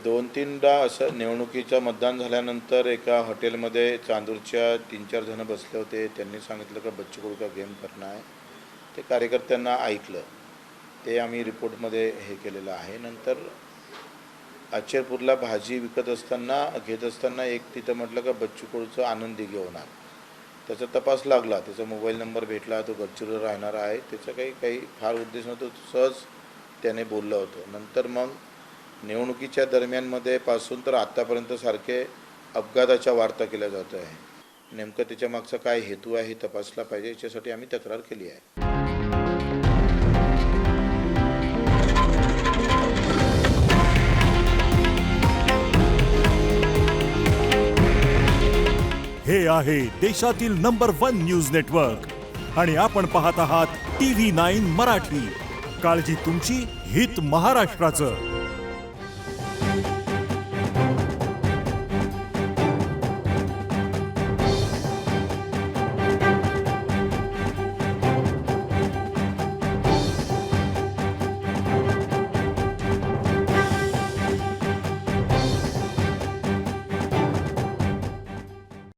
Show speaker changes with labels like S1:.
S1: 2-3दा असं निवडणुकीचं मतदान झाल्यानंतर एका हॉटेलमध्ये चांदूरच्या 3-4 जण बसले होते. त्यांनी सांगितलं का बच्चू कडू का गेम करना है. ते कार्यकर्त्यांना ऐकलं. ते आम्ही रिपोर्टमध्ये हे केलेलं आहे. नंतर अचेरपूरला भाजी विकत असताना घेत असताना एक तिथं म्हटलं का बच्चू कडूचं आनंदी घेऊन त्याचा तपास लागला. त्याचा मोबाईल नंबर भेटला. तो गडचिरोलीला राहणार आहे. त्याचा काही फार उद्देश नव्हता. सहज त्याने बोललं होतं. नंतर मग निवडणुकीच्या दरम्यानमध्ये पासून तर आत्तापर्यंत सारखे अपघाताच्या वार्ता केल्या जात आहे. नेमकं त्याच्या मागचा काय हेतू आहे हे तपासला पाहिजे. याच्यासाठी आम्ही तक्रार केली आहे.
S2: हे आहे देशातील नंबर 1 न्यूज नेटवर्क आणि आपण पाहत आहात TV9 मराठी. काळजी तुमची, हित महाराष्ट्राचं.